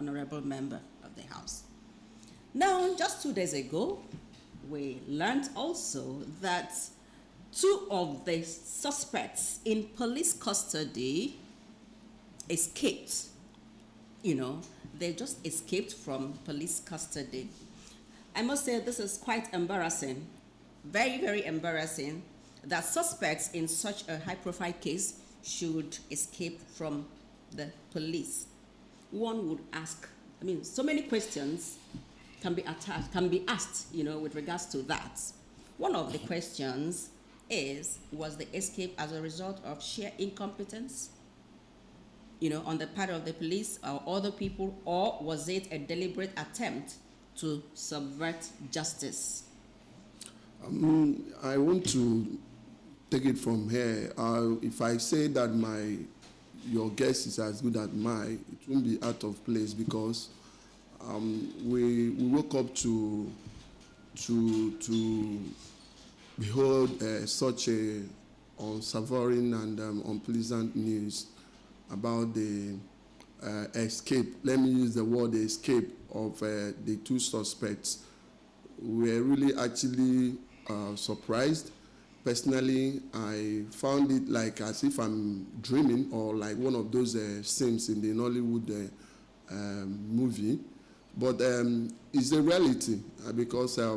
honorable member of the House. Now, just 2 days ago, we learned also that two of the suspects in police custody escaped. They just escaped from police custody. I must say this is quite embarrassing, very, very embarrassing, that suspects in such a high-profile case should escape from the police. One would ask, so many questions can be asked, with regards to that. One of the questions is, was the escape as a result of sheer incompetence, on the part of the police or other people, or was it a deliberate attempt to subvert justice? I want to take it from here. If I say that your guess is as good as mine, it won't be out of place, because we woke up to behold such a unsavoring and unpleasant news about the escape. Let me use the word escape of the two suspects. We are really actually surprised. Personally, I found it like as if I'm dreaming, or like one of those scenes in the Nollywood movie. But it's a reality, because I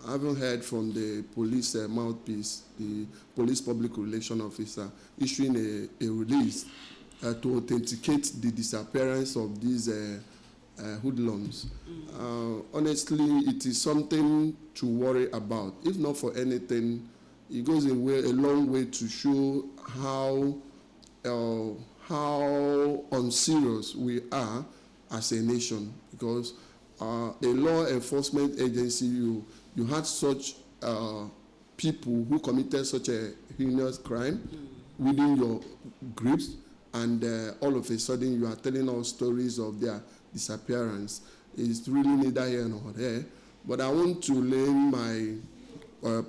haven't heard from the police mouthpiece, the police public relation officer, issuing a release to authenticate the disappearance of these hoodlums. Honestly, it is something to worry about. If not for anything, it goes a long way to show how unserious we are as a nation, because a law enforcement agency, you had such people who committed such a heinous crime within your grips, and all of a sudden you are telling us stories of their disappearance. It's really neither here nor there. But I want to lay my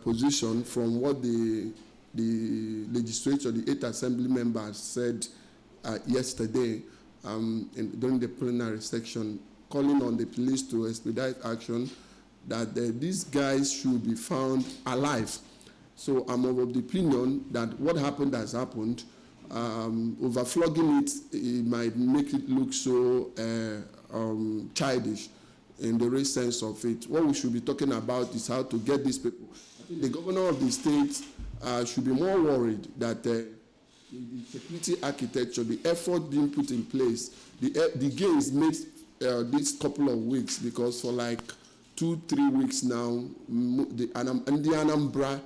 position from what the legislature, the 8th Assembly members said yesterday during the plenary section, calling on the police to expedite action, that these guys should be found alive. So I'm of the opinion that what happened has happened. Overflogging it might make it look so childish in the real sense of it. What we should be talking about is how to get these people. I think the governor of the state should be more worried that the security architecture, the effort being put in place, the gains made this couple of weeks, because for like 2-3 weeks now, the Anambra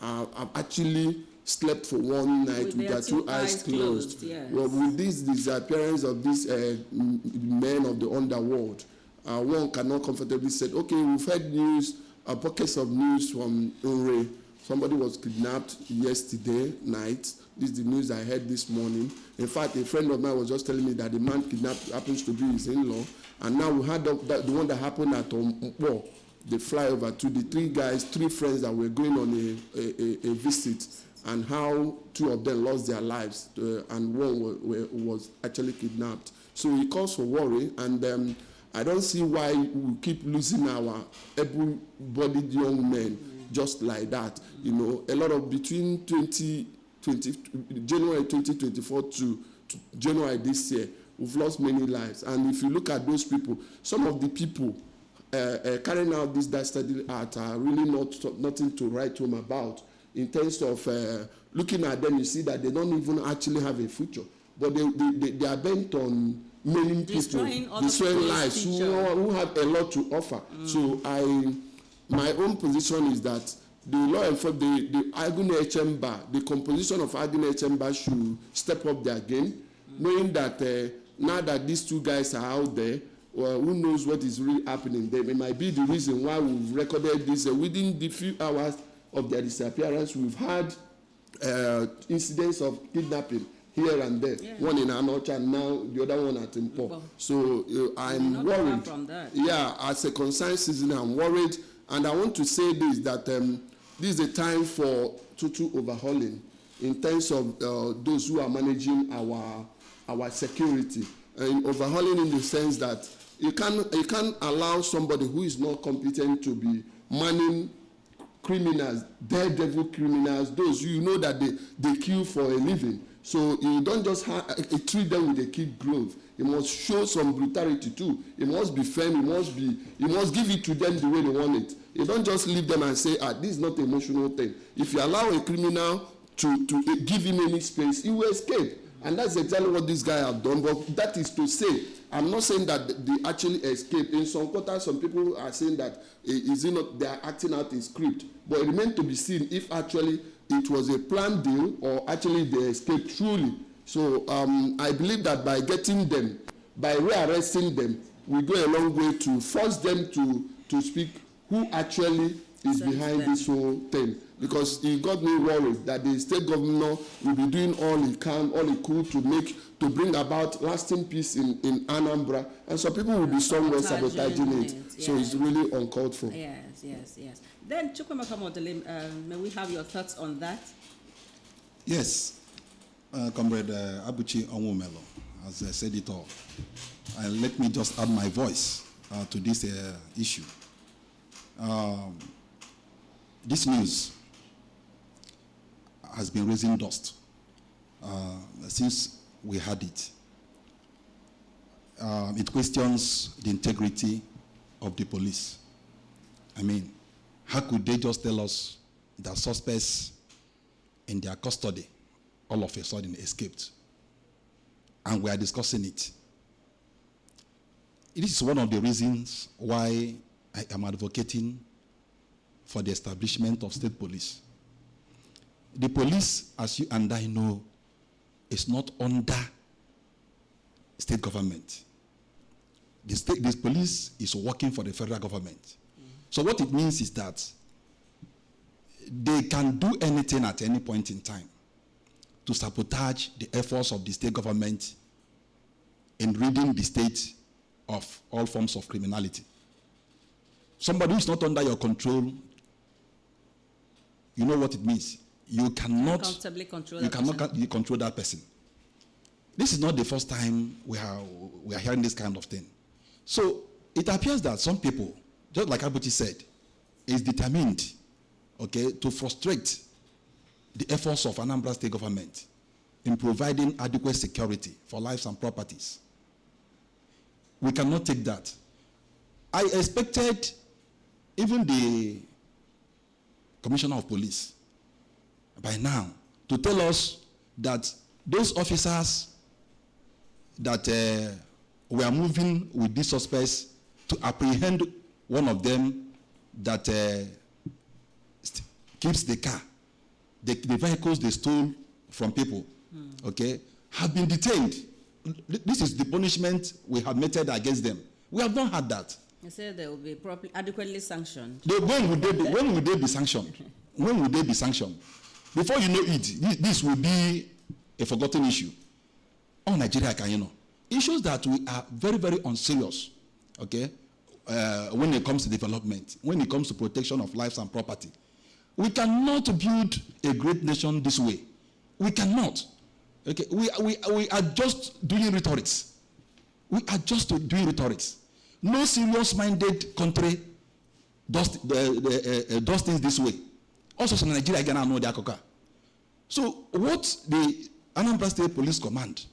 have actually slept for one night with their two eyes closed. Yes. Well, with this disappearance of these men of the underworld, one cannot comfortably say, okay, we've heard news, pockets of news from Unre. Somebody was kidnapped yesterday night. This is the news I heard this morning. In fact, a friend of mine was just telling me that the man kidnapped happens to be his in-law. And now we had the one that happened at Mpo, the flyover, to the three friends that were going on a visit, and how 2 of them lost their lives, and one was actually kidnapped. So it calls for worry, and I don't see why we keep losing our able-bodied young men just like that. A lot of between January 2024 to January this year, we've lost many lives. And if you look at those people, some of the people carrying out this dastardly act are really nothing to write home about. In terms of looking at them, you see that they don't even actually have a future, but they are bent on many people, destroying lives who have a lot to offer. So my own position is that the law enforcement, the Agune Chamber, the composition of Agune Chamber should step up their game, knowing that now that these 2 guys are out there, who knows what is really happening there. It might be the reason why we've recorded this. Within the few hours of their disappearance, we've had incidents of kidnapping here and there. Yeah. One in Anocha, and now the other one at Mpo. So I'm worried. From that. Yeah, as a concerned citizen, I'm worried. And I want to say this, that this is a time for total overhauling in terms of those who are managing our security. overhauling in the sense that you can't allow somebody who is not competent to be manning criminals, daredevil criminals, those you know that they kill for a living. So you don't just treat them with a kid glove. You must show some brutality too. It must be firm. You must give it to them the way they want it. You don't just leave them and say, this is not an emotional thing. If you allow a criminal to give him any space, he will escape. And that's exactly what this guy have done. But that is to say, I'm not saying that they actually escaped. In some quarters, some people are saying that they are acting out a script. But it remains to be seen if actually it was a planned deal or actually they escaped truly. So I believe that by getting them, by rearresting them, we go a long way to force them to speak who actually is behind this whole thing. Because he got me worried that the state governor will be doing all he can, all he could to bring about lasting peace in Anambra, and some people will be somewhere sabotaging it. Yes. So it's really uncalled for. Yes. Then Chukwemeka Modele, may we have your thoughts on that? Yes, Comrade Abuchi Onwumelo has said it all. Let me just add my voice to this issue. This news has been raising dust since we had it. It questions the integrity of the police. I mean, how could they just tell us that suspects in their custody all of a sudden escaped? And we are discussing it. It is one of the reasons why I am advocating for the establishment of state police. The police, as you and I know, is not under state government. The police is working for the federal government. So what it means is that they can do anything at any point in time to sabotage the efforts of the state government in ridding the state of all forms of criminality. Somebody who is not under your control, you know what it means. You cannot control that person. This is not the first time we are hearing this kind of thing. So it appears that some people, just like Abuchi said, is determined, to frustrate the efforts of Anambra state government in providing adequate security for lives and properties. We cannot take that. I expected even the Commissioner of Police by now to tell us that those officers that were moving with these suspects to apprehend one of them that keeps the car, the vehicles they stole from people, have been detained. This is the punishment we have meted against them. We have not had that. You said they will be properly, adequately sanctioned. When will they be sanctioned? When will they be sanctioned? Before you know it, this will be a forgotten issue. All Nigeria can, It shows that we are very, very unserious, when it comes to development, when it comes to protection of lives and property. We cannot build a great nation this way. We cannot. We are just doing rhetorics. We are just doing rhetorics. No serious-minded country does things this way. Also, some Nigeria again know their coca. So, what the Anambra State Police Command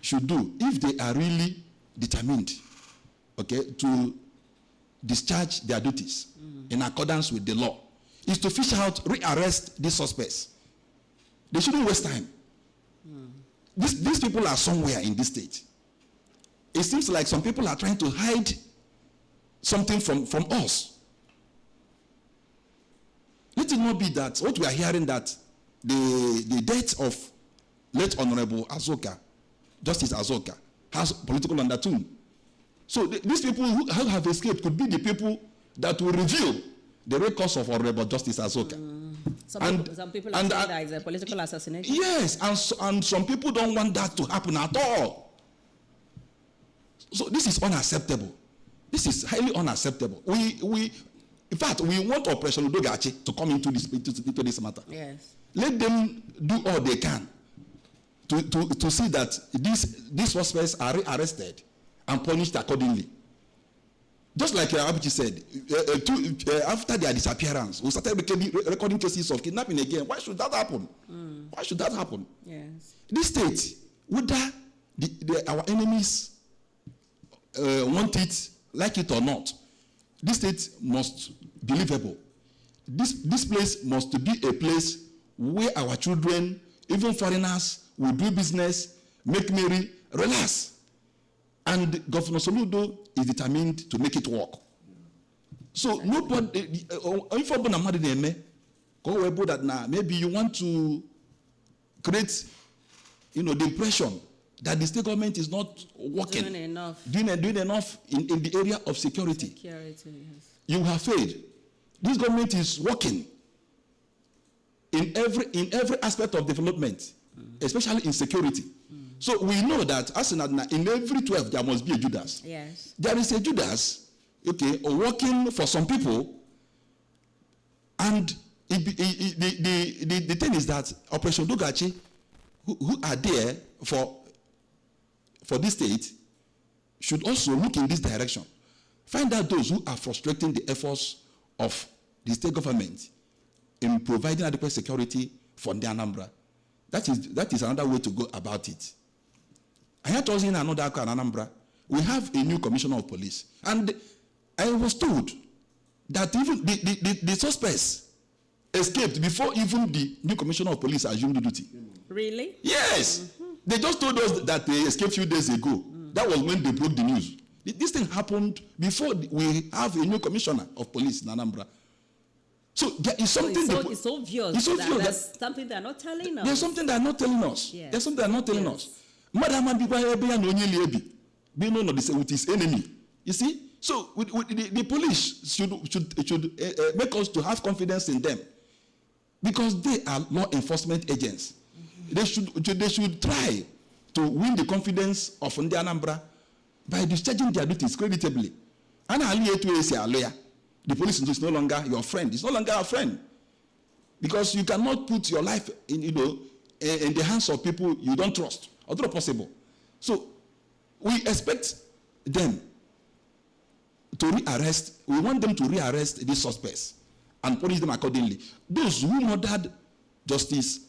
should do, if they are really determined, to discharge their duties in accordance with the law, is to fish out, rearrest these suspects. They shouldn't waste time. These people are somewhere in this state. It seems like some people are trying to hide something from us. Let it not be that what we are hearing, that the death of late Honorable Azoka, Justice Azoka, has political undertone. So these people who have escaped could be the people that will reveal the real cause of Honorable Justice Azoka. Some people are saying that it's a political assassination. Yes, and some people don't want that to happen at all. So this is unacceptable. This is highly unacceptable. In fact, we want Operation Udogachi to come into this matter. Yes. Let them do all they can to see that these suspects are arrested and punished accordingly. Just like Abuchi said, after their disappearance, we started recording cases of kidnapping again. Why should that happen? Why should that happen? Yes. This state, whether our enemies want it, like it or not, this state must be livable. This place must be a place where our children, even foreigners, will do business, make merry, relax. And Governor Soludo is determined to make it work. So nobody, if maybe you want to create, the impression that the state government is not working, Doing enough doing enough in the area of security. Yes. You have failed. This government is working in every aspect of development, especially in security. So we know that as in every 12 there must be a Judas. Yes. There is a Judas, working for some people, and the thing is that Operation Dogachi, who are there for this state, should also look in this direction. Find out those who are frustrating the efforts of the state government in providing adequate security for the Anambra. That is another way to go about it. I had also in another Anambra, we have a new commissioner of police, and I was told that even the suspects escaped before even the new commissioner of police assumed duty. Really? Yes. They just told us that they escaped a few days ago. That was when they broke the news. This thing happened before we have a new commissioner of police in Anambra. So there is something. It's obvious that there's something they're not telling us. There's something they're not telling us. Yes. There's something they're not telling us. Madam being with his enemy. You see? So the police should make us to have confidence in them, because they are law enforcement agents. They should try to win the confidence of the Anambra by discharging their duties creditably. The police is no longer your friend. It's no longer a friend, because you cannot put your life in the hands of people you don't trust. Although possible. So we expect them to rearrest. We want them to rearrest these suspects and punish them accordingly. Those who murdered Justice,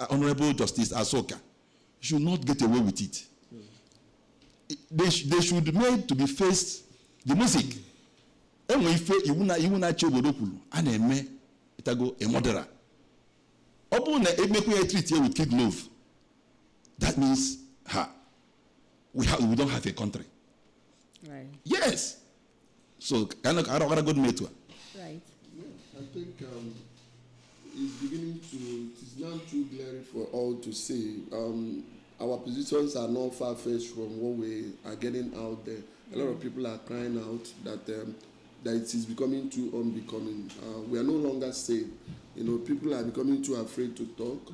Honorable Justice Asoka, should not get away with it. They should be made to be faced. The music. And when you a murderer. Open a treat here with kid love. That means we don't have a country. Right. Yes. So I don't got a good mate. Right. Yeah, I think it's now too glaring for all to see. Our positions are not far-fetched from what we are getting out there. A lot of people are crying out that it is becoming too unbecoming. We are no longer safe. People are becoming too afraid to talk.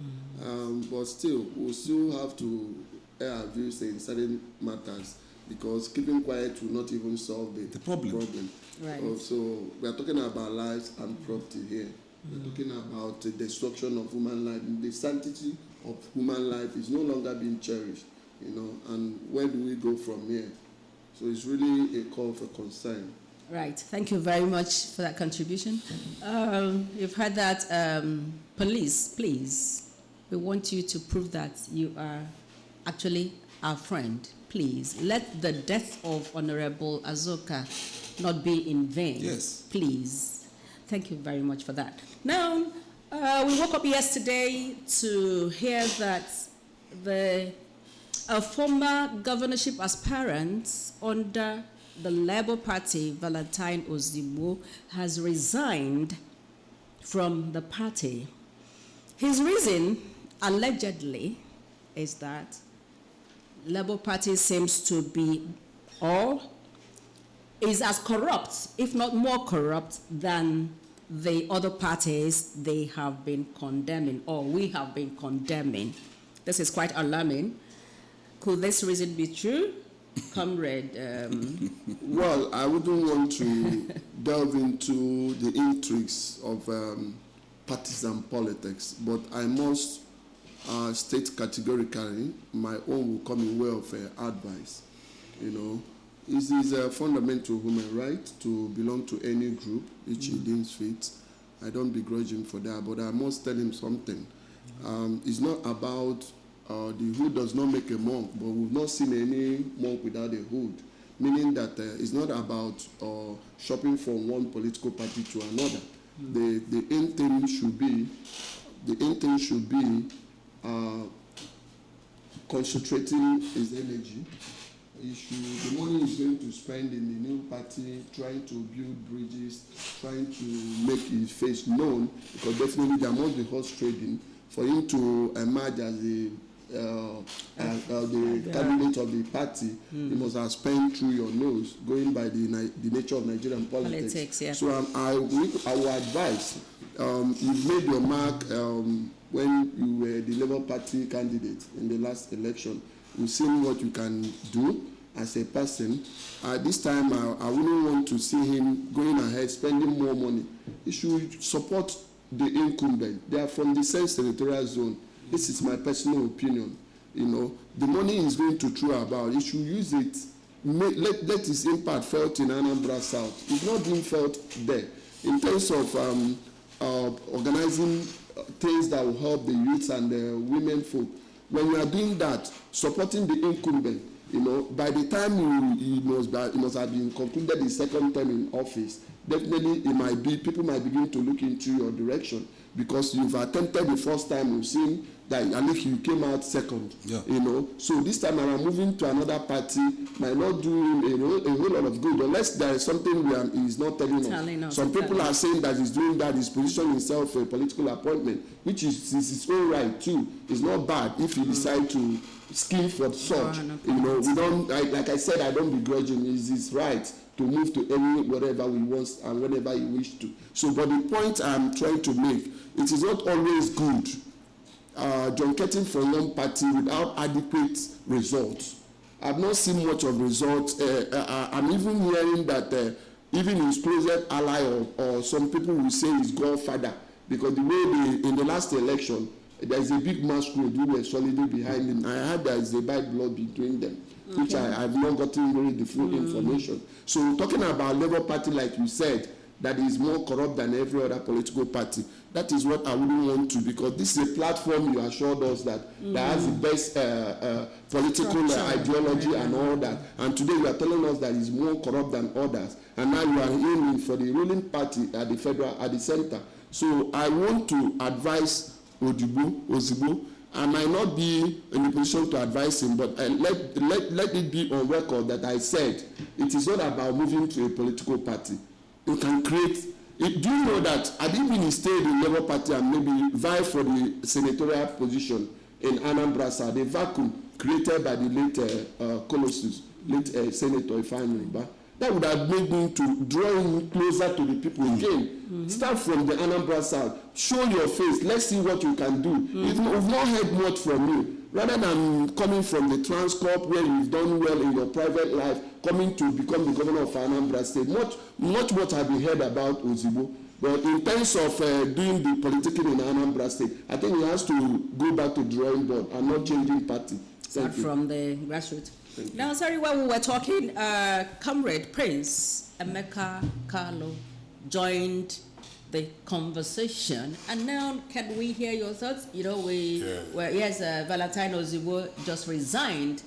But still, we'll still have to air our views in certain matters, because keeping quiet will not even solve the problem. Right. So we are talking about lives and property here. We're talking about the destruction of human life. The sanctity of human life is no longer being cherished, and where do we go from here? So it's really a call for concern. Right. Thank you very much for that contribution. You've heard that. Police, please, we want you to prove that you are actually our friend. Please, let the death of Honorable Azoka not be in vain. Yes. Please. Thank you very much for that. Now, we woke up yesterday to hear that a former governorship aspirant under the Labour Party, Valentine Ozigbo, has resigned from the party. His reason, allegedly, is that Labour Party seems to be, or is as corrupt, if not more corrupt, than the other parties they have been condemning, or we have been condemning. This is quite alarming. Could this reason be true? Comrade. Well, I wouldn't want to delve into the intrigues of partisan politics, but I must state categorically, my own will come in way of advice. You know, it is a fundamental human right to belong to any group which he deems fit. I don't begrudge him for that, but I must tell him something. It's not about the hood does not make a monk, but we've not seen any monk without a hood. Meaning that it's not about shopping from one political party to another. The end thing should be concentrating his energy. The money is going to spend in the new party, trying to build bridges, trying to make his face known, because definitely there must be horse trading for him to emerge as the candidate of the party. You must have spent through your nose, going by the nature of Nigerian politics. Yeah. So I will advise, you've made your mark when you were the Labour Party candidate in the last election. We've seen what you can do as a person. This time, I wouldn't want to see him going ahead, spending more money. He should support the incumbent. They are from the same senatorial zone. This is my personal opinion. You know, the money is going to throw about. He should use it. Let his impact felt in Anambra South. It's not being felt there. In terms of organizing things that will help the youths and the women folk, when you are doing that, supporting the incumbent, you know, by the time he must have been concluded his second term in office, definitely people might begin to look into your direction, because you've attempted the first time, you've seen that at least you came out second. Yeah. You know, so this time around moving to another party might not do him a whole lot of good, unless there is something he's not telling us. Some people are saying that he's doing that, he's positioning himself for a political appointment, which is his own right too. It's not bad if he decides to scheme for such. You know, we don't, like I said, I don't begrudge him. It's his right to move to any whatever he wants and whenever he wishes to. So, but the point I'm trying to make, it is not always good junketing from one party without adequate results. I've not seen much of results. I'm even hearing that even his closest ally or some people will say his godfather, because the way in the last election, there's a big masquerade who were solidly behind him. I heard there is a bad blood between them, which I've not gotten really the full information. So talking about Labour Party, like you said, that is more corrupt than every other political party, that is what I wouldn't want to, because this is a platform you assured us that has the best political ideology and all that. And today you are telling us that it's more corrupt than others. And now you are aiming for the ruling party at the center. So I want to advise Ozigbo. I might not be in a position to advise him, but let it be on record that I said it is not about moving to a political party. You can create. Do you know that I didn't even stay in the Labour Party and maybe vie for the senatorial position in Anambra South, the vacuum created by the late Colossus, late Senator Ifeanyi, that would have made me to draw him closer to the people again. Start from the Anambra South, show your face, let's see what you can do. We've not heard much from you. Rather than coming from the Transcorp where you've done well in your private life, coming to become the governor of Anambra State, much what have you heard about Ozigbo. But in terms of doing the politicking in Anambra State, I think he has to go back to drawing board and not changing party. Start from the grassroots. Now, sorry, while we were talking, Comrade Prince Emeka Carlo joined the conversation, and now can we hear your thoughts? You know, Valentine Ozigbo just resigned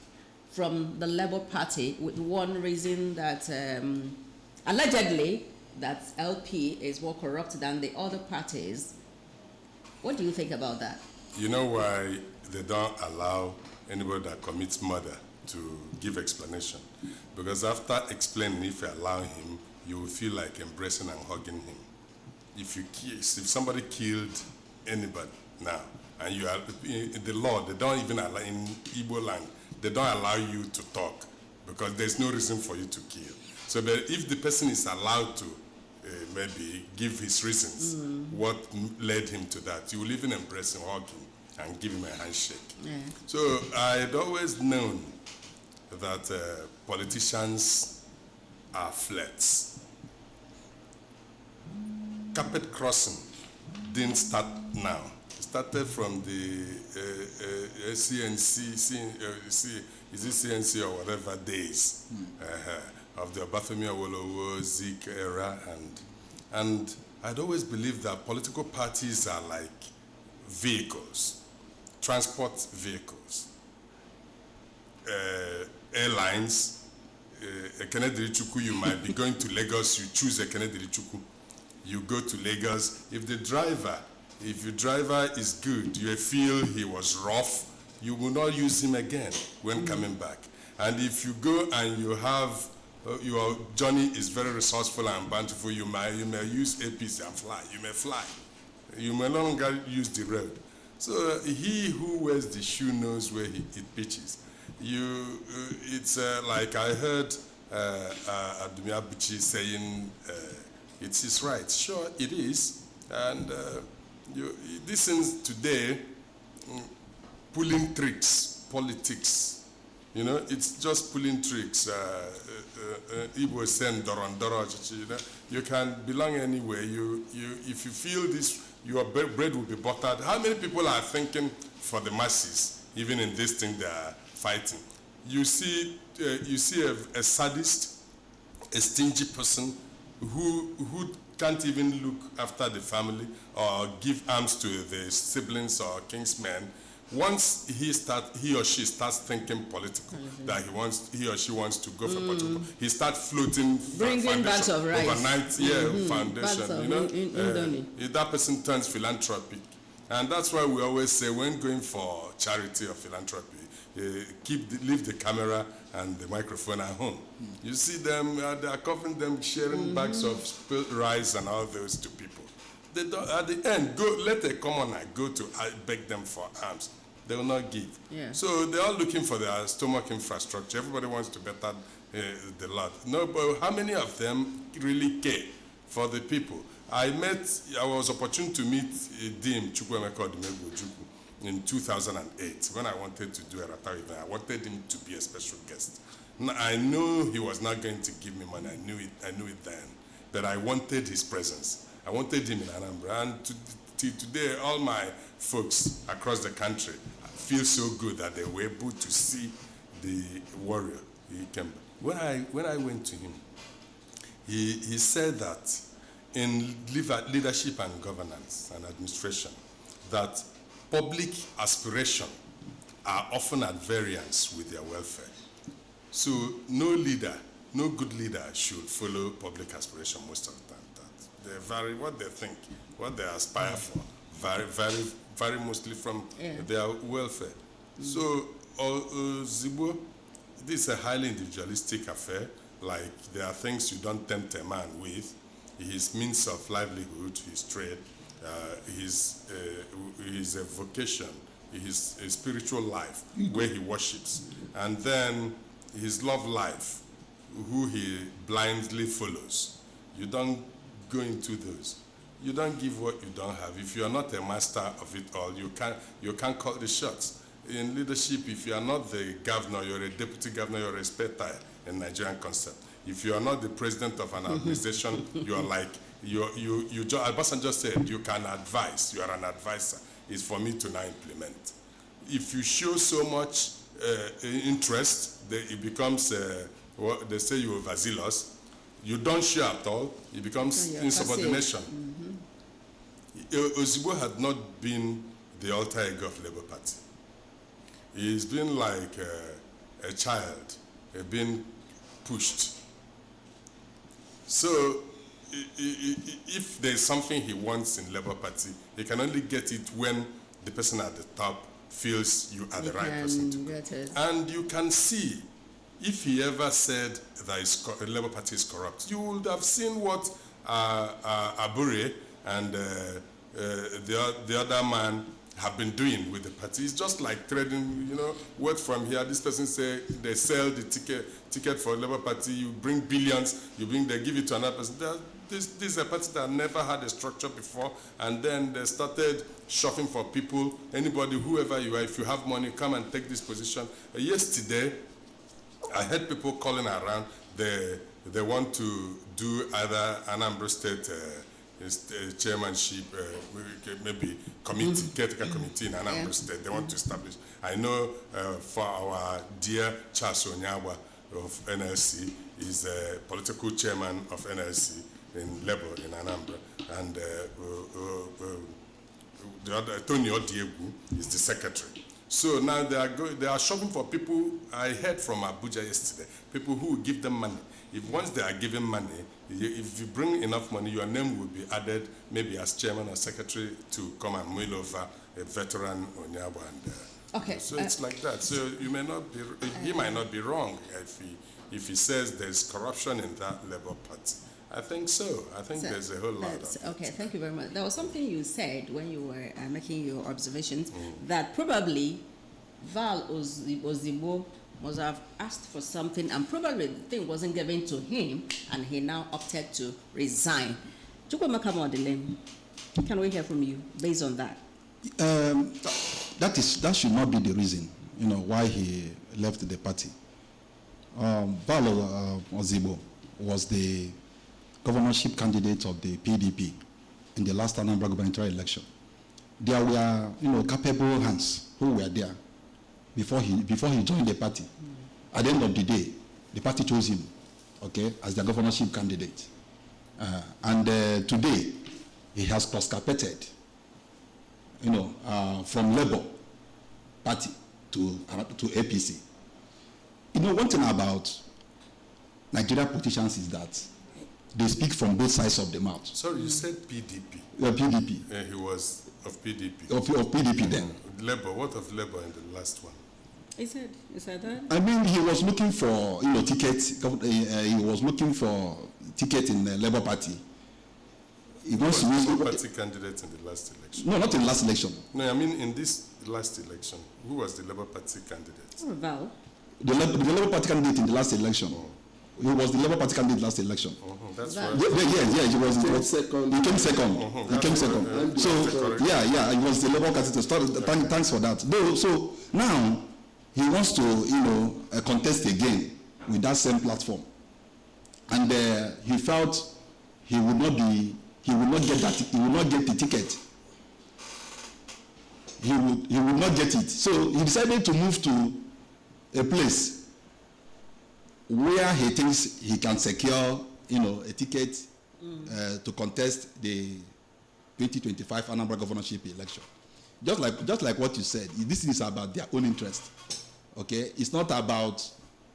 from the Labour Party with one reason that allegedly that LP is more corrupt than the other parties. What do you think about that? You know why they don't allow anybody that commits murder to give explanation? Because after explaining, if you allow him, you will feel like embracing and hugging him. If somebody killed anybody now, and you are in the law, they don't even allow, in Igbo land, they don't allow you to talk because there's no reason for you to kill. So that if the person is allowed to maybe give his reasons, what led him to that, you will even embrace him, hug him, and give him a handshake. Yeah. So I had always known that politicians are flirts. Carpet crossing didn't start now. It started from the CNC, is it CNC or whatever days of the Obafemi Awolowo, Zik era, and I'd always believed that political parties are like vehicles, transport vehicles, airlines. Ekenedirichukwu, you might be going to Lagos, you choose Ekenedirichukwu. You go to Lagos. If your driver is good, you feel he was rough, you will not use him again when coming back. And if you go and you have, your journey is very resourceful and bountiful, you may use APC and fly. You may fly. You may no longer use the road. So he who wears the shoe knows where it pitches. It's like I heard Adumi Abuchi saying, it's his right. Sure, it is. And this is today pulling tricks, politics. You know, it's just pulling tricks. Igbo saying dorondoro. You can belong anywhere. If you feel this, your bread will be buttered. How many people are thinking for the masses, even in this thing they are fighting? You see a sadist, a stingy person who can't even look after the family or give arms to the siblings or kinsmen. Once he or she starts thinking political, that he or she wants to go for political, he starts floating bringing bags of rice overnight, foundation. That person turns philanthropic, and that's why we always say when going for charity or philanthropy, leave the camera and the microphone at home. You see them, they are covering them, sharing bags of spilled rice and all those to people. They don't, at the end, let a commoner go to beg them for alms. They will not give. Yeah. So they are looking for their stomach infrastructure. Everybody wants to better the lot. No, but how many of them really care for the people? I was opportune to meet Dim Chukwuemeka Odumegwu Ojukwu in 2008 when I wanted to do a Rata event. I wanted him to be a special guest. I knew he was not going to give me money. I knew it then. But I wanted his presence. I wanted him in Anambra. And today, all my folks across the country feel so good that they were able to see the warrior. When I went to him, he said that in leadership and governance and administration, that public aspiration are often at variance with their welfare. So no good leader should follow public aspiration most of the time. They vary what they think, what they aspire for, vary mostly from their welfare. So Zibo, this is a highly individualistic affair. Like there are things you don't tempt a man with. His means of livelihood, his trade, his vocation, his spiritual life, where he worships, and then his love life, who he blindly follows. You don't go into those. You don't give what you don't have. If you are not a master of it all, you can't call the shots. In leadership, if you are not the governor, you're a deputy governor, you're a spare in Nigerian concept. If you are not the president of an organization, you are like, Albasan just said, you can advise, you are an advisor. It's for me to now implement. If you show so much interest, it becomes, what they say you're overzealous. You don't show at all, it becomes insubordination. Ozigbo had not been the alter ego of Labour Party. He's been like a child, being pushed. So if there's something he wants in Labour Party, he can only get it when the person at the top feels you are the right person to get it. And you can see, if he ever said that Labour Party is corrupt, you would have seen what Abure and the other man have been doing with the party. It's just like trading, word from here. This person say they sell the ticket for Labour Party. You bring billions. They give it to another person. This is a party that never had a structure before, and then they started shopping for people. Anybody, whoever you are, if you have money, come and take this position. Yesterday, I heard people calling around. They want to do either Anambra State chairmanship, maybe committee, caretaker committee in Anambra State. They want to establish. I know for our dear Charles Onyawa of NLC is the political chairman of NLC in Labour in Anambra, and the other Tony Odiegu is the secretary. So now they are shopping for people. I heard from Abuja yesterday, people who will give them money. If once they are given money, if you bring enough money, your name will be added, maybe as chairman or secretary, to come and wheel over a veteran Onyawa. And okay. So it's like that. So you may not be. He might not be wrong if he says there's corruption in that Labour Party. I think so. I think there's a whole lot of it. Okay, thank you very much. There was something you said when you were making your observations that probably Val Ozigbo must have asked for something and probably the thing wasn't given to him and he now opted to resign. Chukwemeka Modelem, can we hear from you based on that? That should not be the reason, why he left the party. Val Ozigbo was the governorship candidate of the PDP in the last Anambra gubernatorial election. There were, capable hands who were there before he joined the party. At the end of the day, the party chose him, as their governorship candidate. And today, he has cross-carpeted, from Labour Party to APC. One thing about Nigeria politicians is that they speak from both sides of the mouth. Sorry, you said PDP. PDP. He was of PDP. Of PDP then. Labour. What of Labour in the last one? He said that? I mean, he was looking for tickets. He was looking for ticket in the Labour Party. He wants to be Labour Party candidate in the last election. No, not in the last election. No, I mean in this last election. Who was the Labour Party candidate? Oh, Val. The Labour Party candidate in the last election. He was the Labour Party candidate last election. That's Val. right. He was second. He came second. He came second. So he was the Labour candidate. Thanks for that. So now he wants to contest again with that same platform, and he felt he would not get the ticket. He would not get it. So he decided to move to a place where he thinks he can secure, a ticket to contest the 2025 Anambra governorship election. Just like what you said, this is about their own interest. Okay, it's not about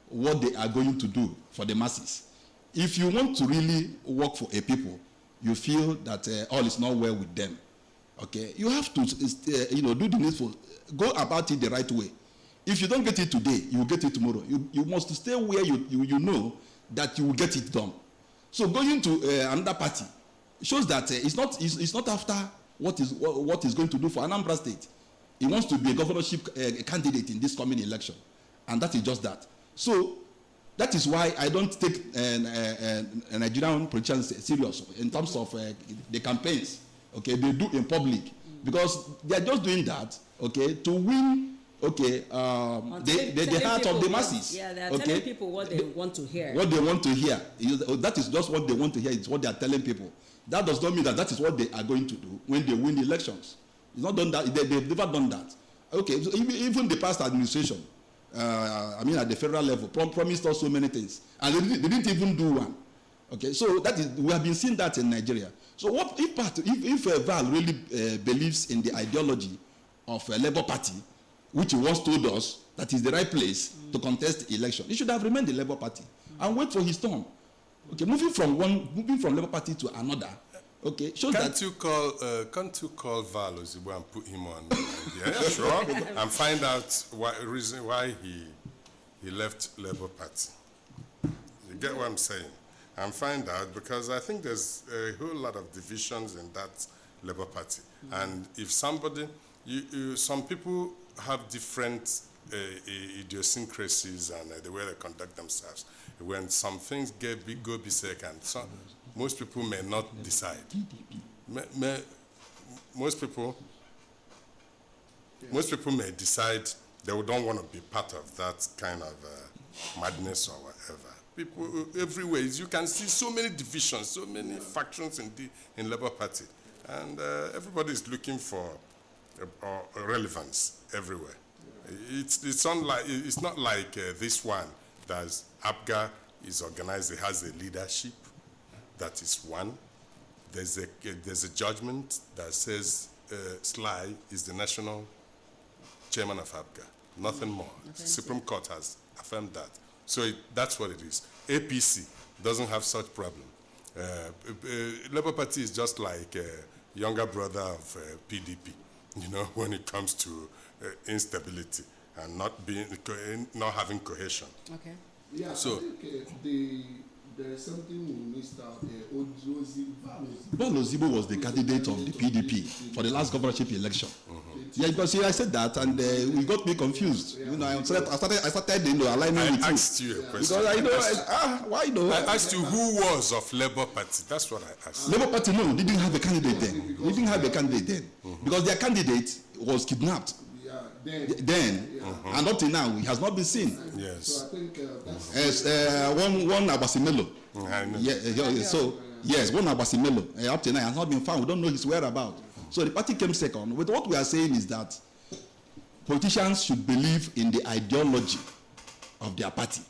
what they are going to do for the masses. If you want to really work for a people, you feel that all is not well with them. Okay, you have to, do the needful, go about it the right way. If you don't get it today, you will get it tomorrow. You must stay where you know that you will get it done. So going to another party shows that it's not after what is going to do for Anambra State. He wants to be a governorship candidate in this coming election, and that is just that. So that is why I don't take Nigerian politicians serious in terms of the campaigns. Okay, they do in public because they are just doing that. Okay, to win. Okay, the heart of the masses. Yeah, they are telling people what they want to hear. What they want to hear. That is just what they want to hear. It's what they are telling people. That does not mean that is what they are going to do when they win the elections. It's not done that. They've never done that. Okay, so even the past administration, at the federal level, promised us so many things, and they didn't even do one. Okay, so we have been seeing that in Nigeria. So what if Val really believes in the ideology of a Labour Party, which he once told us that is the right place to contest the election, he should have remained the Labour Party and wait for his turn. Okay, moving from Labour Party to another. Okay, shows can't you call Val Ozigbo and put him on? Yeah, sure, and find out reason why he left Labour Party. You get what I'm saying? And find out, because I think there's a whole lot of divisions in that Labour Party, and if somebody, some people have different idiosyncrasies and the way they conduct themselves. When some things go beside, and most people may not decide. Most people may decide they don't want to be part of that kind of madness or whatever. people everywhere. You can see so many divisions, so many factions in Labour Party, and everybody is looking for relevance everywhere. It's not like this one that APGA is organized. It has a leadership that is one. There's a judgment that says Sly is the national chairman of APGA. Nothing more. The Supreme Court has affirmed that. So that's what it is. APC doesn't have such problem. Labour Party is just like a younger brother of PDP, when it comes to instability and not having cohesion. Okay. Yeah, so, I think there is something we missed out there. Val Ozibo was the candidate of the PDP for the last governorship election. Yeah, because I said that, and we got me confused. I started aligning with you. I asked you a question. Because why though? I asked you who was of Labour Party. That's what I asked. Labour Party, no, they didn't have a candidate then. They didn't have a candidate then. Because their candidate was kidnapped. Then, and up to now, he has not been seen. Yes. So I think As one Abasimelo. I know. Yes, one Abasimelo. Up to now, has not been found. We don't know his whereabouts. So the party came second. But what we are saying is that politicians should believe in the ideology of their party.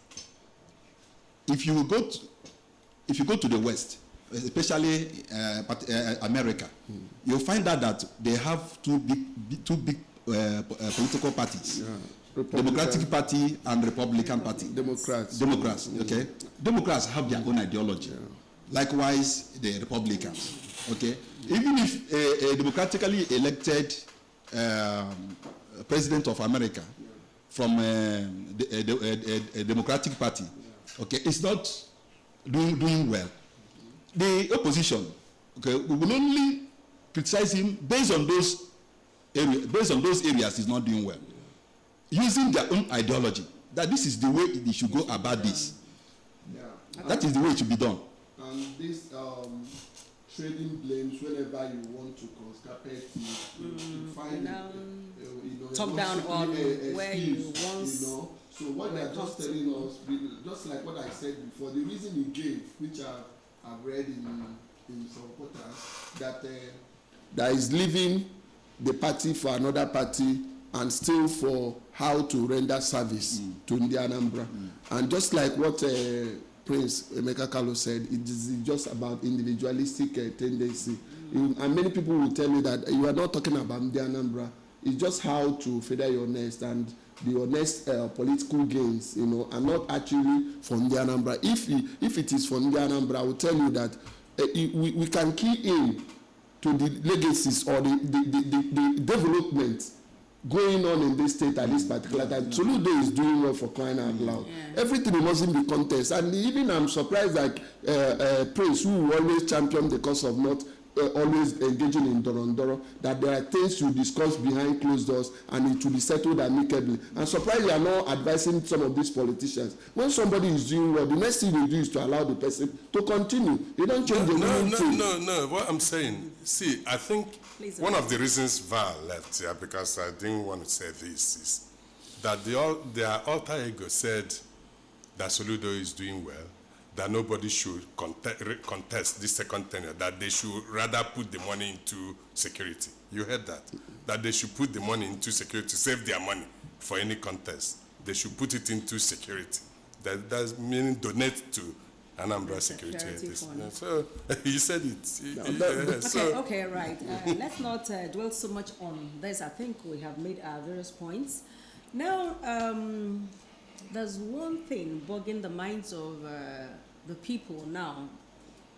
If you go to the West, especially America, you'll find out that they have two big political parties. Democratic Party and Republican Party. Democrats, okay? Democrats have their own ideology. Likewise, the Republicans, okay? Even if a democratically elected president of America from a Democratic Party, okay, is not doing well, the opposition, okay, we will only criticize him based on those areas he's not doing well, using their own ideology, that this is the way they should go about this. That is the way it should be done. And this trading blames whenever you want to conscript to find talk down on where you want. So what they are just telling us, just like what I said before, the reason he gave, which I've read in some reporters, that is leaving the party for another party and still for how to render service to the Anambra. And just like what Prince Emeka Kalu said, it is just about individualistic tendency. And many people will tell you that you are not talking about the Anambra. It's just how to feather your nest, and the honest political gains, are not actually from the Anambra. If it is from the Anambra, I will tell you that we can key in to the legacies or the development going on in this state at this particular time. Soludo is doing well, for crying out loud. Everything mustn't be contest. And even I'm surprised that Prince, who always champion the cause of not always engaging in Dorondoro, that there are things you discuss behind closed doors and it will be settled amicably. I'm surprised you are not advising some of these politicians. When somebody is doing well, the next thing you do is to allow the person to continue. You don't change the No. What I'm saying, see, I think one of the reasons Val left here, because I didn't want to say this, is that their alter ego said that Soludo is doing well, that nobody should contest this second tenure, that they should rather put the money into security. You heard that? That they should put the money into security, save their money for any contest. They should put it into security. That means donate to Anambra security. So he said it. Okay, right. Let's not dwell so much on this. I think we have made our various points. Now, there's one thing bugging the minds of the people now,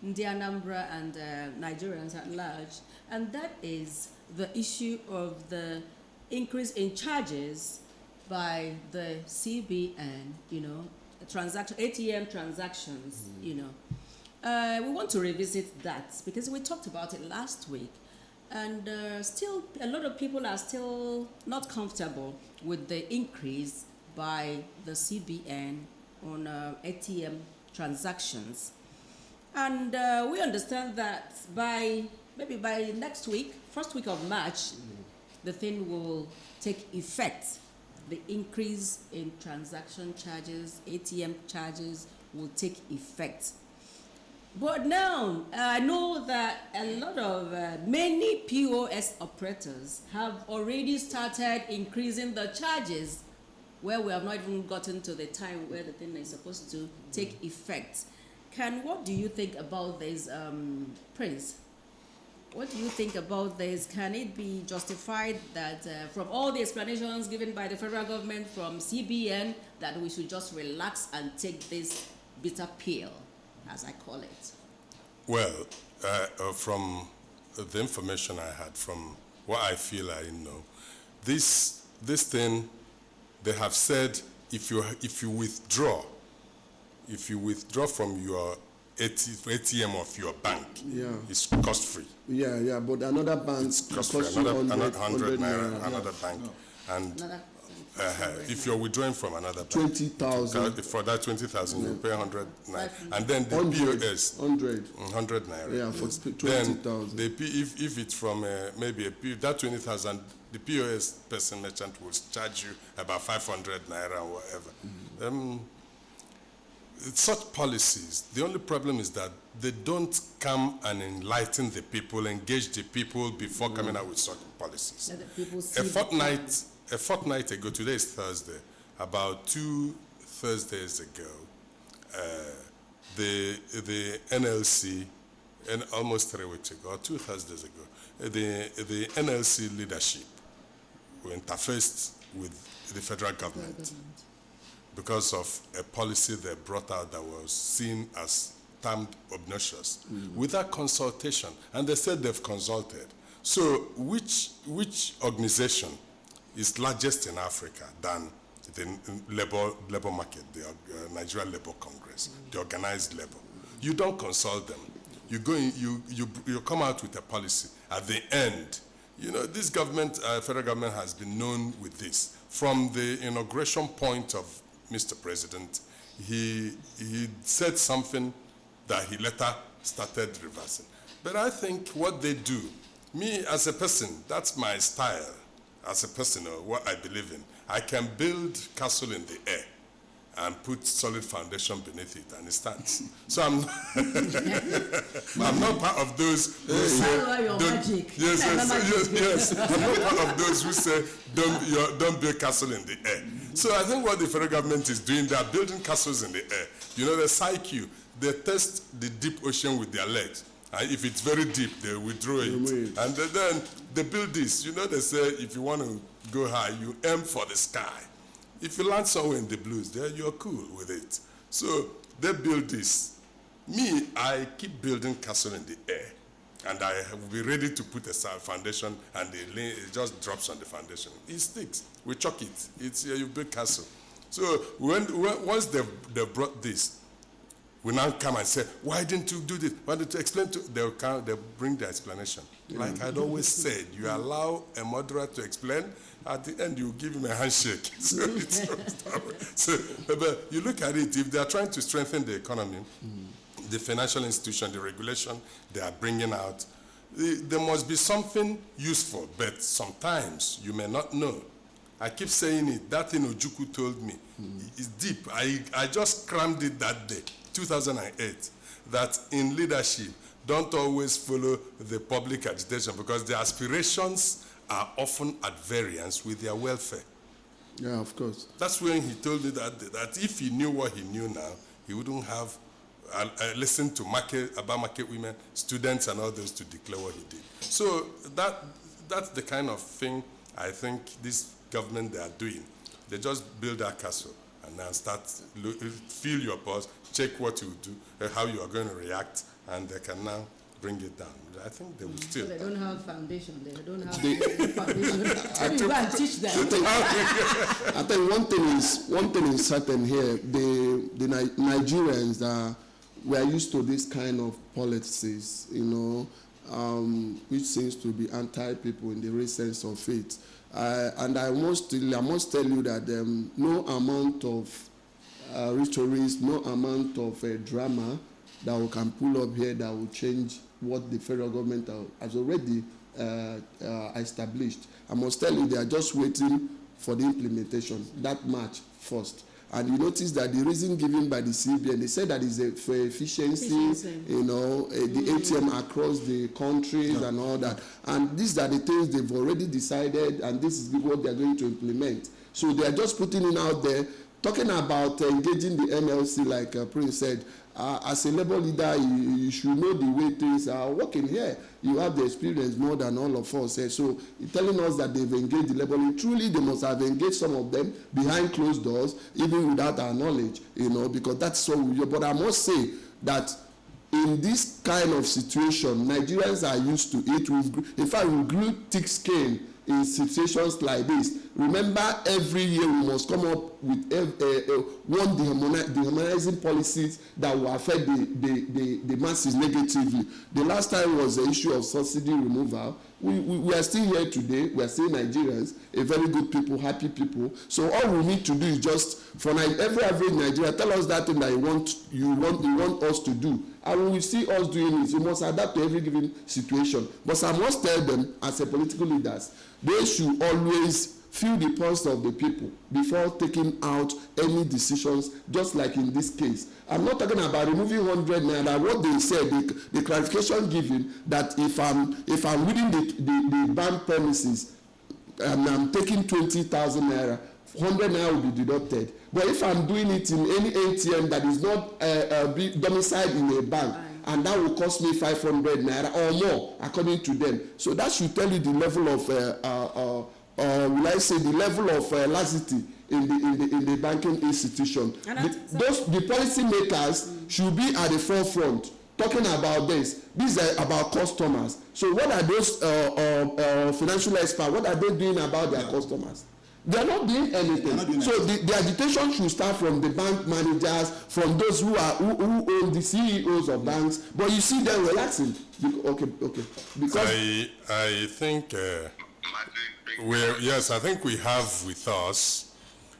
the Anambra and Nigerians at large, and that is the issue of the increase in charges by the CBN, ATM transactions, We want to revisit that because we talked about it last week, and still a lot of people are still not comfortable with the increase by the CBN on ATM transactions. And we understand that maybe by next week, first week of March, the thing will take effect. The increase in transaction charges, ATM charges will take effect. But now, I know that a lot of many POS operators have already started increasing the charges, where we have not even gotten to the time where the thing is supposed to take effect. What do you think about this, Prince? What do you think about this? Can it be justified that from all the explanations given by the federal government, from CBN, that we should just relax and take this bitter pill, as I call it? Well, from the information I had, from what I feel I know, this thing, they have said if you withdraw from your ATM of your bank, it's cost free. Yeah, but another bank It's cost free. Another 100 naira, another bank, and if you're withdrawing from another bank, 20,000. For that 20,000, you pay 100 naira, and then the 100, POS 100 naira. Yeah, for Then 20,000. if it's from maybe that 20,000, the POS person merchant will charge you about 500 naira or whatever. Such policies, the only problem is that they don't come and enlighten the people, engage the people before coming out with such policies. Let the people see A fortnight ago, today is Thursday, about 2 Thursdays ago, the NLC, and almost 3 weeks ago, or 2 Thursdays ago, the NLC leadership were interfaced with the federal government because of a policy they brought out that was seen as termed obnoxious, without consultation. And they said they've consulted. So which organization is largest in Africa than the labor market, the Nigerian Labor Congress, the organized labor? You don't consult them. You go in, you come out with a policy. At the end, this government, federal government, has been known with this. From the inauguration point of Mr. President, he said something that he later started reversing. But I think what they do, me as a person, that's my style as a person, or what I believe in. I can build castle in the air and put solid foundation beneath it, and it stands. So I'm not part of those who say, yes. I'm not part of those who say, don't build castle in the air. So I think what the federal government is doing, they are building castles in the air. They psych you. They test the deep ocean with their legs. And if it's very deep, they withdraw it. And then they build this. They say if you want to go high, you aim for the sky. If you land somewhere in the blues, there you're cool with it. So they build this. Me, I keep building castle in the air. And I will be ready to put a foundation, and it just drops on the foundation. It sticks. We chuck it. It's you build castle. So once they brought this, we now come and say, why didn't you do this? Why didn't you explain to? They'll bring the explanation. Like I'd always said, you allow a moderator to explain. At the end, you give him a handshake. But you look at it. If they are trying to strengthen the economy, the financial institution, the regulation they are bringing out, there must be something useful. But sometimes you may not know. I keep saying it. That thing Ojukwu told me is deep. I just crammed it that day. 2008, that in leadership, don't always follow the public agitation, because their aspirations are often at variance with their welfare. Yeah, of course. That's when he told me that if he knew what he knew now, he wouldn't have listened to about market women, students, and others to declare what he did. So that's the kind of thing I think this government, they are doing. They just build that castle and now start, feel your pulse, check what you do, how you are going to react, and they can now bring it down. I think they will still. So they don't have foundation. They don't have foundation. Maybe you go and teach them. I think one thing is certain here. The Nigerians we are used to this kind of policies, which seems to be anti-people in the real sense of it. And I must tell you that no amount of rhetoric, no amount of drama that we can pull up here that will change what the federal government has already established. I must tell you, they are just waiting for the implementation, that March 1st. And you notice that the reason given by the CBN, they said that is for efficiency, you know, the ATM across the countries and all that. And these are the things they've already decided, and this is what they're going to implement. So they are just putting it out there, talking about engaging the NLC, like Prince said. As a labor leader, you should know the way things are working here. You have the experience more than all of us. So telling us that they've engaged the labor leader, truly they must have engaged some of them behind closed doors, even without our knowledge, you know, because that's so weird. But I must say that in this kind of situation, Nigerians are used to it. In fact, we grew thick skin in situations like this. Remember, every year we must come up with one dehumanizing policies that will affect the masses negatively. The last time was the issue of subsidy removal. We are still here today. We are still Nigerians, a very good people, happy people. So all we need to do is just, for every average Nigerian, tell us that thing that you want us to do. And when we see us doing it, we must adapt to every given situation. But I must tell them, as a political leaders, they should always feel the pulse of the people before taking out any decisions, just like in this case. I'm not talking about removing 100 naira. What they said, the clarification given, that if I'm within the banned premises and I'm taking 20,000 naira, 100 naira will be deducted. But if I'm doing it in any ATM that is not domiciled in a bank, and that will cost me 500 naira or more, according to them. So that should tell you the level of, will I say, the level of laxity in the banking institution. The policy makers should be at the forefront talking about this. These are about customers. So what are those financial experts, what are they doing about their customers? They are not doing anything. So the agitation should start from the bank managers, from those who own the CEOs of banks. But you see them relaxing. Okay. Because I think I think we have with us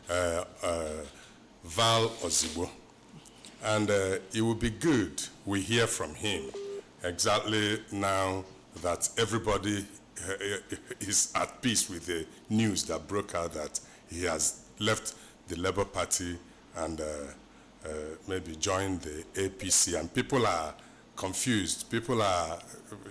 Val Ozigbo, and it would be good we hear from him exactly now that everybody is at peace with the news that broke out that he has left the Labour Party and maybe joined the APC, and people are confused. People are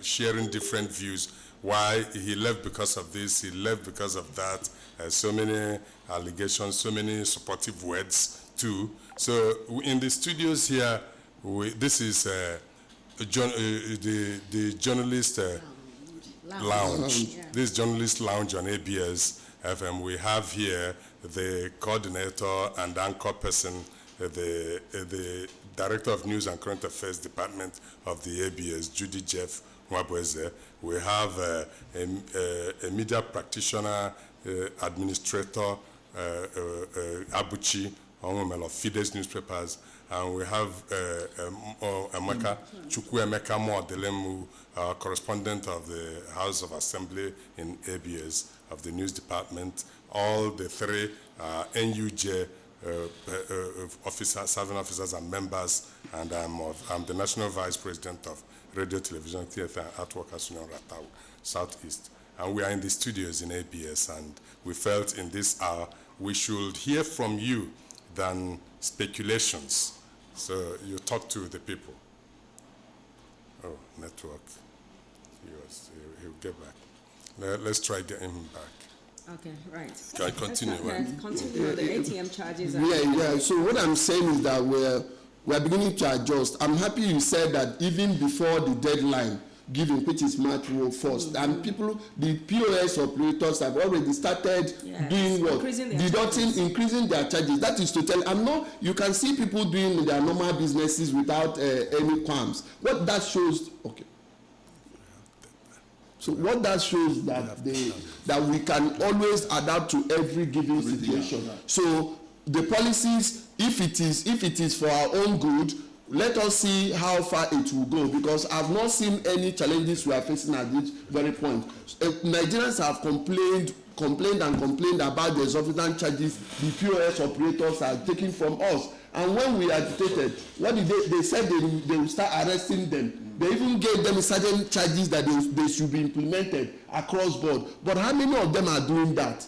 sharing different views. Why he left because of this, he left because of that. So many allegations, so many supportive words too. So in the studios here, this is the journalist lounge. This journalist lounge on ABS FM. We have here the coordinator and anchor person, the director of news and current affairs department of the ABS, Judy Jeff Mwabweze. We have a media practitioner, administrator, Abuchi of Fides newspapers, and we have Chukwuemeka Modelemu, correspondent of the House of Assembly in ABS of the news department. All the three NUJ serving officers and members, and I'm the National Vice President of Radio, Television, Theatre and Art Workers Union, Ratau, Southeast. And we are in the studios in ABS, and we felt in this hour we should hear from you than speculations. So you talk to the people. Oh, network. He'll get back. Let's try getting him back. Okay, right. Can I continue? Continue the ATM charges. Yeah. So what I'm saying is that we're beginning to adjust. I'm happy you said that even before the deadline given, which is March 1st, and the POS operators have already started doing what? Increasing their charges. That is to tell, you can see people doing their normal businesses without any qualms. What that shows, okay. So what that shows that we can always adapt to every given situation. So the policies, if it is for our own good, let us see how far it will go, because I've not seen any challenges we are facing at this very point. Nigerians have complained about the exorbitant charges the POS operators are taking from us. And when we agitated, what did they said they will start arresting them. They even gave them certain charges that they should be implemented across board. But how many of them are doing that?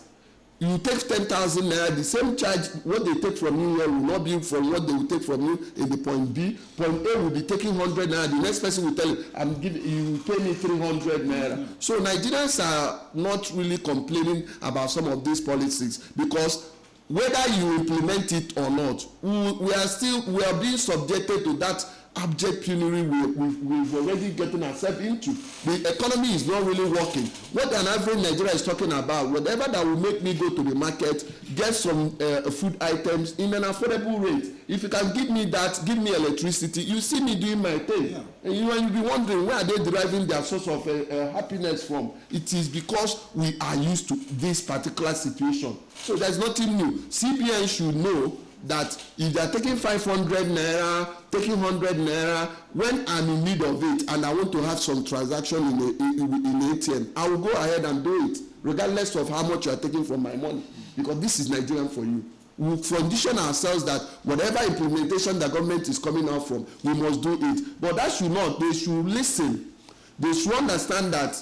You take 10,000 naira, the same charge, what they take from you here will not be from what they will take from you in the point B. Point A will be taking 100 naira. The next person will tell you, I'm giving you pay me 300 naira. So Nigerians are not really complaining about some of these policies, because whether you implement it or not, we are being subjected to that abject penury we've already gotten ourselves into. The economy is not really working. What an average Nigeria is talking about, whatever that will make me go to the market, get some food items in an affordable rate. If you can give me that, give me electricity, you see me doing my thing. Yeah. And you'll be wondering, where are they deriving their source of happiness from? It is because we are used to this particular situation. So there's nothing new. CBN should know that if they are taking 500 naira, taking 100 naira, when I'm in need of it and I want to have some transaction in ATM, I will go ahead and do it, regardless of how much you are taking from my money, because this is Nigerian for you. We condition ourselves that whatever implementation the government is coming out from, we must do it. But that should not. They should listen. They should understand that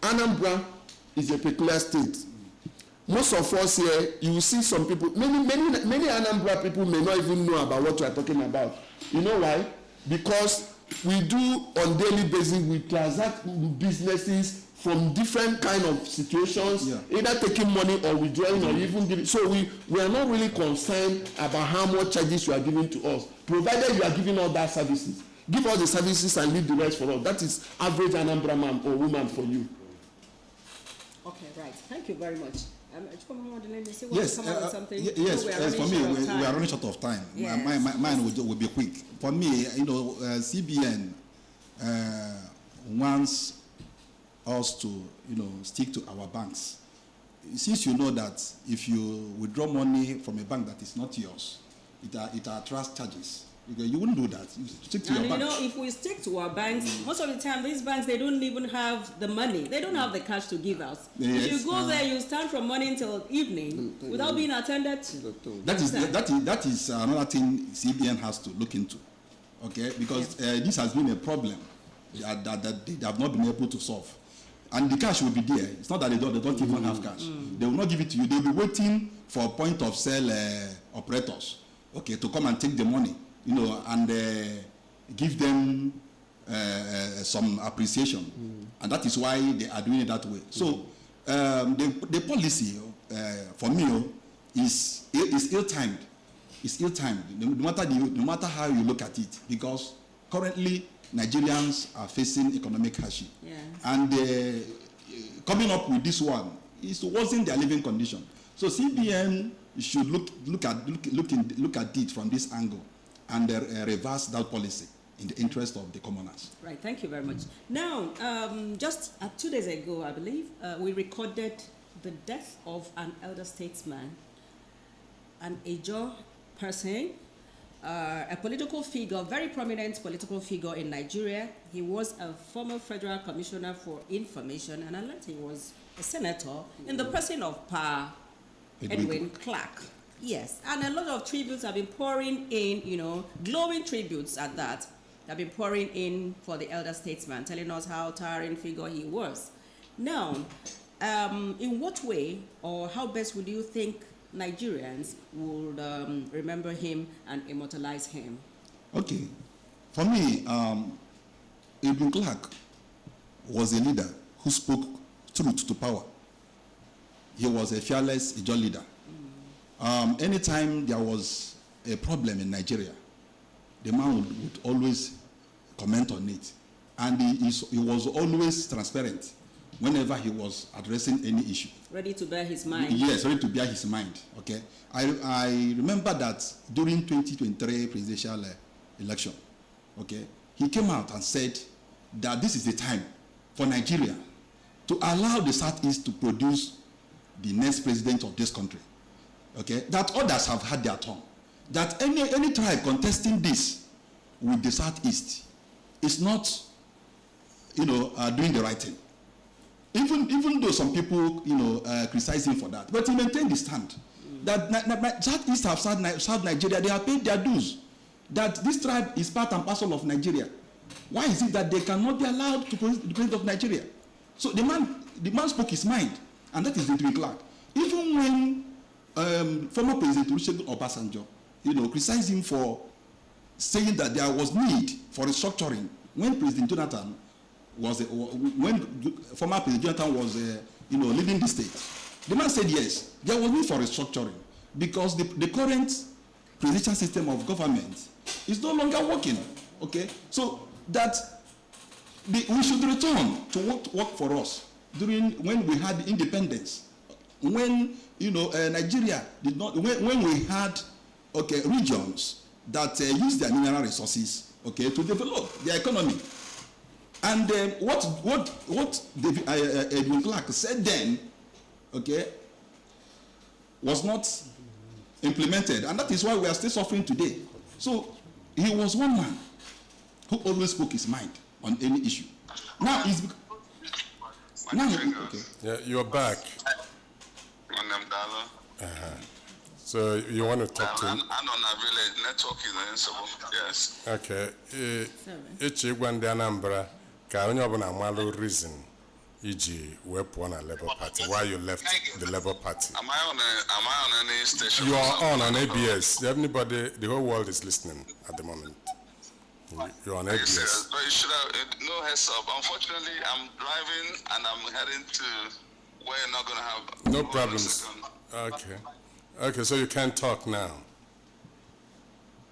Anambra is a peculiar state. Most of us here, you will see some people, many Anambra people may not even know about what we are talking about. You know why? Because we do on daily basis, we transact businesses from different kind of situations, either taking money or withdrawing or even giving. So we are not really concerned about how much charges you are giving to us, provided you are giving all that services. Give all the services and leave the rest for us. That is average Anambra man or woman for you. Okay, right. Thank you very much. Yes, for me, we are running short of time. Yes. Mine will be quick. For me, CBN wants us to, stick to our banks. Since you know that if you withdraw money from a bank that is not yours, it attracts charges. You wouldn't do that. You stick to your banks. If we stick to our banks, most of the time these banks, they don't even have the money. They don't have the cash to give out. Yes. If you go there, you stand from morning till evening without being attended to. That is another thing CBN has to look into. Okay, because this has been a problem that they have not been able to solve. And the cash will be there. It's not that they don't even have cash. They will not give it to you. They will be waiting for point of sale operators, to come and take the money. And give them some appreciation, and that is why they are doing it that way. So the policy for me is ill-timed. It's ill-timed, no matter how you look at it, because currently Nigerians are facing economic hardship, and coming up with this one is worsening their living condition. So CBN should look at it from this angle, and reverse that policy in the interest of the commoners. Right, thank you very much. Now, just 2 days ago, I believe, we recorded the death of an elder statesman, an Ijaw person, a political figure, very prominent political figure in Nigeria. He was a former Federal Commissioner for Information, and I learned he was a senator in the person of Pa Edwin Clark. Yes, and a lot of tributes have been pouring in, glowing tributes at that. They've been pouring in for the elder statesman, telling us how towering figure he was. Now, in what way or how best would you think Nigerians would remember him and immortalize him? Okay. For me, Edwin Clark was a leader who spoke truth to power. He was a fearless Ijaw leader. Anytime there was a problem in Nigeria, the man would always comment on it. And he was always transparent whenever he was addressing any issue. Ready to bear his mind. Yes, ready to bear his mind. Okay. I remember that during 2023 presidential election, okay, he came out and said that this is the time for Nigeria to allow the Southeast to produce the next president of this country. Okay, that others have had their turn. That any tribe contesting this with the Southeast is not, doing the right thing. Even though some people, criticize him for that, but he maintained his stand. That Southeast have South Nigeria, they have paid their dues. That this tribe is part and parcel of Nigeria. Why is it that they cannot be allowed to produce the president of Nigeria? So the man spoke his mind, and that is Edwin Clark. Even when former President Olusegun Obasanjo, criticized him for saying that there was need for restructuring when President Jonathan was former President Jonathan was leading the state. The man said yes, there was need for restructuring because the current presidential system of government is no longer working. Okay, so that we should return to what worked for us when we had independence, when Nigeria did not, when we had regions that use their mineral resources to develop their economy. And what David Edwin Clark said then was not implemented, and that is why we are still suffering today. So he was one man who always spoke his mind on any issue. Now he's Yeah, you're back. So you want to talk to him? I'm on a village network in so yes. Okay. Echi gwa ndị Anambra ka onye ọbụla amalụ reason iji wepụ na Labour Party. Why you left the Labour Party? Am I on any station? You are on ABS. Everybody, the whole world is listening at the moment. You're on ABS. But you should have no heads up. Unfortunately, I'm driving and I'm heading to where you're not going to have No problems. Okay. Okay, so you can't talk now.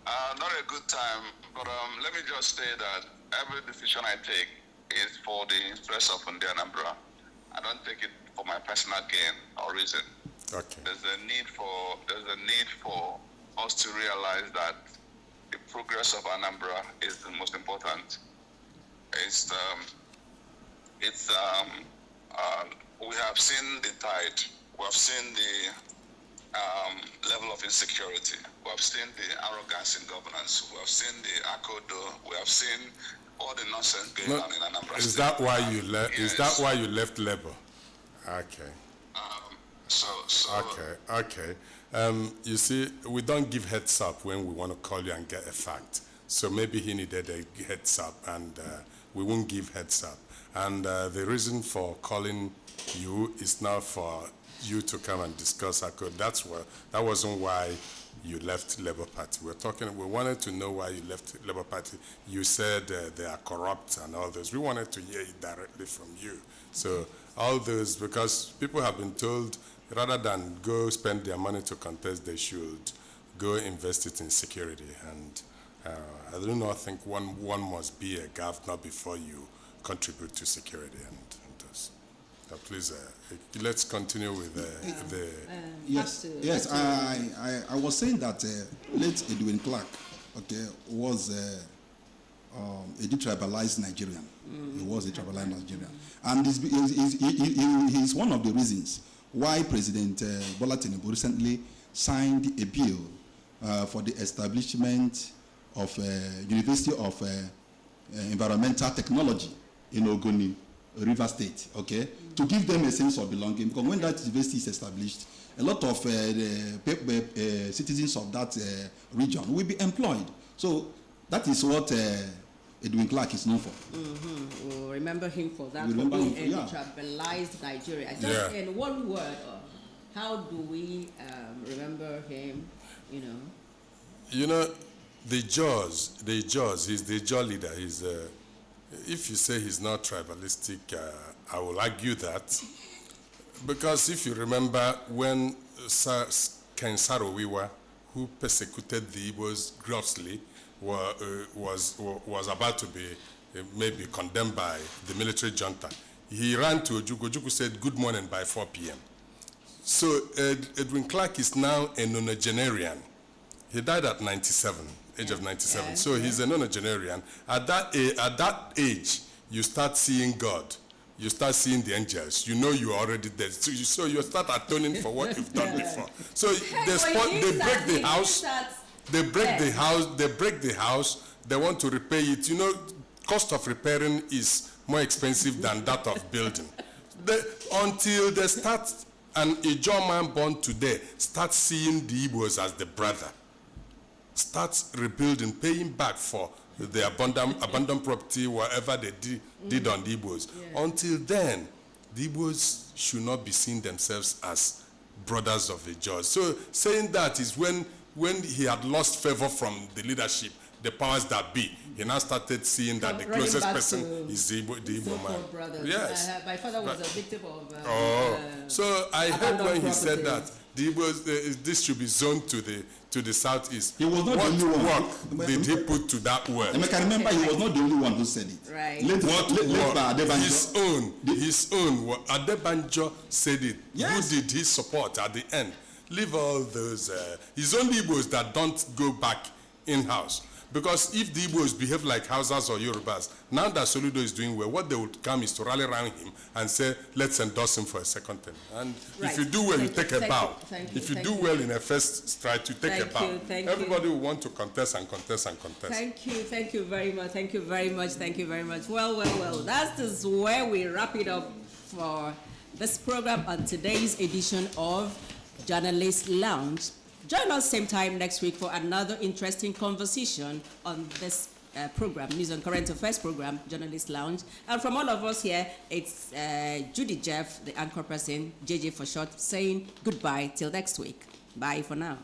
Not a good time, but let me just say that every decision I take is for the interest of Anambra. I don't take it for my personal gain or reason. Okay. There's a need for us to realize that the progress of Anambra is the most important. We have seen the tide. We have seen the level of insecurity. We have seen the arrogance in governance. We have seen the ACODO. We have seen all the nonsense going on in Anambra. Is that why you left? Yes. Is that why you left Labour? Okay. Okay. You see, we don't give heads up when we want to call you and get a fact. So maybe he needed a heads up, and we won't give heads up. And the reason for calling you is now for you to come and discuss ACODO. That wasn't why you left Labour Party. We wanted to know why you left Labour Party. You said they are corrupt and all those. We wanted to hear it directly from you. So all those, because people have been told rather than go spend their money to contest, they should go invest it in security. And I do not think one must be a governor before you contribute to security and those. Please, let's continue with the. Yes. I was saying that late Edwin Clark, was a detribalized Nigerian. He was a tribalized Nigerian, and he's one of the reasons why President Bola Tinubu recently signed a bill for the establishment of University of Environmental Technology in Ogoni, River State, to give them a sense of belonging. Because when that university is established, a lot of citizens of that region will be employed. So that is what Edwin Clark is known for. We'll remember him for that, for being a tribalized Nigeria. Just in one word, how do we remember him, The Jaws, he's the Jaw leader. If you say he's not tribalistic, I will argue that. Because if you remember when Ken Saro-Wiwa, who persecuted the Igbos grossly, was about to be maybe condemned by the military junta, he ran to Ojukwu. Ojukwu said, "Good morning" by 4 p.m. So Edwin Clark is now a nonagenarian. He died at 97, age of 97. So he's a nonagenarian. At that age, you start seeing God. You start seeing the angels. You know you are already dead. So you start atoning for what you've done before. So they break the house. They break the house. They want to repair it. Cost of repairing is more expensive than that of building. Until they start, and a Jaw man born today starts seeing the Igbos as the brother, starts rebuilding, paying back for the abandoned property, whatever they did on the Igbos. Until then, the Igbos should not be seeing themselves as brothers of a judge. So saying that is when he had lost favor from the leadership, the powers that be, he now started seeing that the Running closest back person to is the Igbo man. so-called brothers. Yes. My father was a victim of. So I heard abandoned when he said property. that the Igbos, this should be zoned to the southeast. He was not what the only one. work did he put to that word? And I can remember he was not the only one who said it. Right. What Late by work? Adebanjo. His own. Adebanjo said it. Yes. Who did he support at the end? Leave all those. It's only Igbos that don't go back in-house. Because if the Igbos behave like Hausas or Yorubas, now that Soludo is doing well, what they would come is to rally around him and say, let's endorse him for a second term. And Right. if you do well, you take a bow. If you do thank well in a first stride, you take a Thank bow. you, thank Everybody will want to contest and contest and contest. Thank you very much, thank you very much. Well, that is where we wrap it up for this program on today's edition of Journalist Lounge. Join us same time next week for another interesting conversation on this program, News and Current Affairs program, Journalist Lounge. And from all of us here, it's Judy Jeff, the anchor person, JJ for short, saying goodbye till next week. Bye for now.